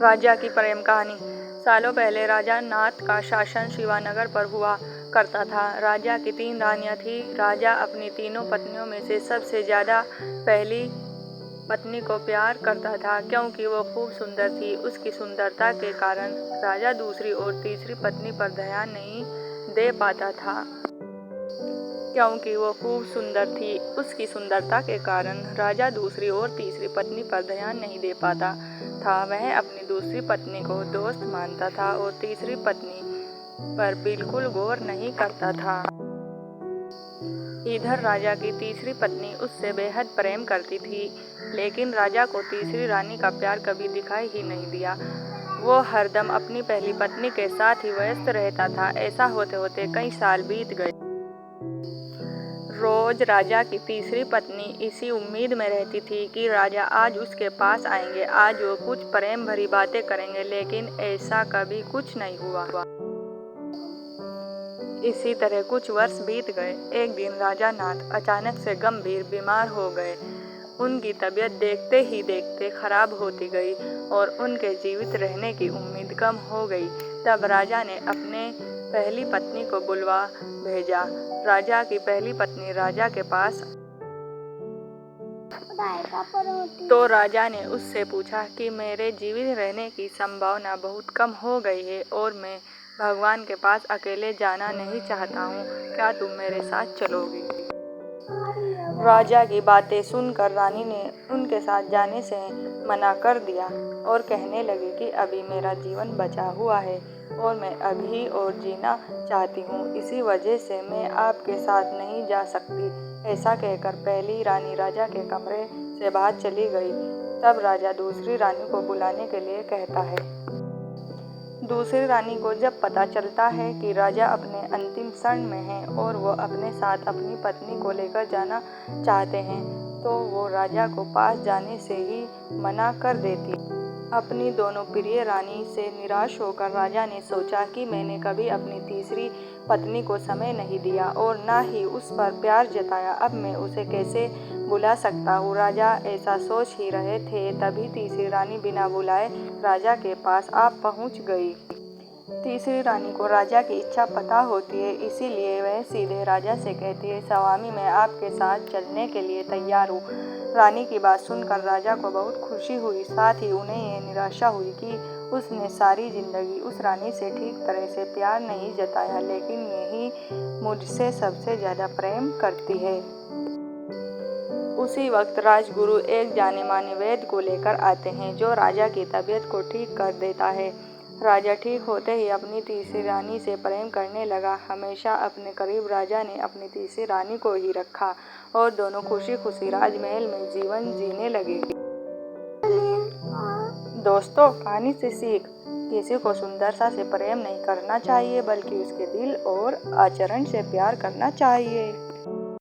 राजा की प्रेम कहानी। सालों पहले राजा नाथ का शासन शिवानगर पर हुआ करता था। राजा की 3 रानियां थीं। राजा अपनी तीनों पत्नियों में से सबसे ज़्यादा पहली पत्नी को प्यार करता था, क्योंकि वो खूब सुंदर थी। उसकी सुंदरता के कारण राजा दूसरी और तीसरी पत्नी पर ध्यान नहीं दे पाता था। क्योंकि वो खूब सुंदर थी, उसकी सुंदरता के कारण राजा दूसरी और तीसरी पत्नी पर ध्यान नहीं दे पाता था। वह अपनी दूसरी पत्नी को दोस्त मानता था और तीसरी पत्नी पर बिल्कुल गौर नहीं करता था। इधर राजा की तीसरी पत्नी उससे बेहद प्रेम करती थी, लेकिन राजा को तीसरी रानी का प्यार कभी दिखाई ही नहीं दिया। वो हरदम अपनी पहली पत्नी के साथ ही व्यस्त रहता था। ऐसा होते होते कई साल बीत गए। रोज राजा की तीसरी पत्नी इसी उम्मीद में रहती थी कि राजा आज उसके पास आएंगे, आज वो कुछ प्रेम भरी बातें करेंगे, लेकिन ऐसा कभी कुछ नहीं हुआ। इसी तरह कुछ वर्ष बीत गए। एक दिन राजा नाथ अचानक से गंभीर बीमार हो गए। उनकी तबीयत देखते ही देखते खराब होती गई और उनके जीवित रहने की उम्मीद कम हो गई। तब राजा ने अपने पहली पत्नी को बुलवा भेजा। राजा की पहली पत्नी राजा के पास तो राजा ने उससे पूछा कि मेरे जीवित रहने की संभावना बहुत कम हो गई है और मैं भगवान के पास अकेले जाना नहीं चाहता हूँ। क्या तुम मेरे साथ चलोगी? राजा की बातें सुनकर रानी ने उनके साथ जाने से मना कर दिया और कहने लगी कि अभी मेरा जीवन बचा हुआ है और मैं अभी और जीना चाहती हूँ, इसी वजह से मैं आपके साथ नहीं जा सकती। ऐसा कहकर पहली रानी राजा के कमरे से बाहर चली गई। तब राजा दूसरी रानी को बुलाने के लिए कहता है। दूसरी रानी को जब पता चलता है कि राजा अपने अंतिम क्षण में हैं और वो अपने साथ अपनी पत्नी को लेकर जाना चाहते हैं, तो वो राजा को पास जाने से ही मना कर देती। अपनी दोनों प्रिय रानी से निराश होकर राजा ने सोचा कि मैंने कभी अपनी तीसरी पत्नी को समय नहीं दिया और ना ही उस पर प्यार जताया, अब मैं उसे कैसे बुला सकता हूँ। राजा ऐसा सोच ही रहे थे, तभी तीसरी रानी बिना बुलाए राजा के पास आ पहुँच गई। तीसरी रानी को राजा की इच्छा पता होती है, इसीलिए वह सीधे राजा से कहती है, स्वामी मैं आपके साथ चलने के लिए तैयार हूँ। रानी की बात सुनकर राजा को बहुत खुशी हुई, साथ ही उन्हें ये निराशा हुई कि उसने सारी जिंदगी उस रानी से ठीक तरह से प्यार नहीं जताया, लेकिन यही मुझसे सबसे ज़्यादा प्रेम करती है। उसी वक्त राजगुरु एक जाने माने वैद्य को लेकर आते हैं, जो राजा की तबीयत को ठीक कर देता है। राजा ठीक होते ही अपनी तीसरी रानी से प्रेम करने लगा। हमेशा अपने करीब राजा ने अपनी तीसरी रानी को ही रखा और दोनों खुशी खुशी राजमहल में जीवन जीने लगे। दोस्तों, कहानी से सीख, किसी को सुंदरता से प्रेम नहीं करना चाहिए, बल्कि उसके दिल और आचरण से प्यार करना चाहिए।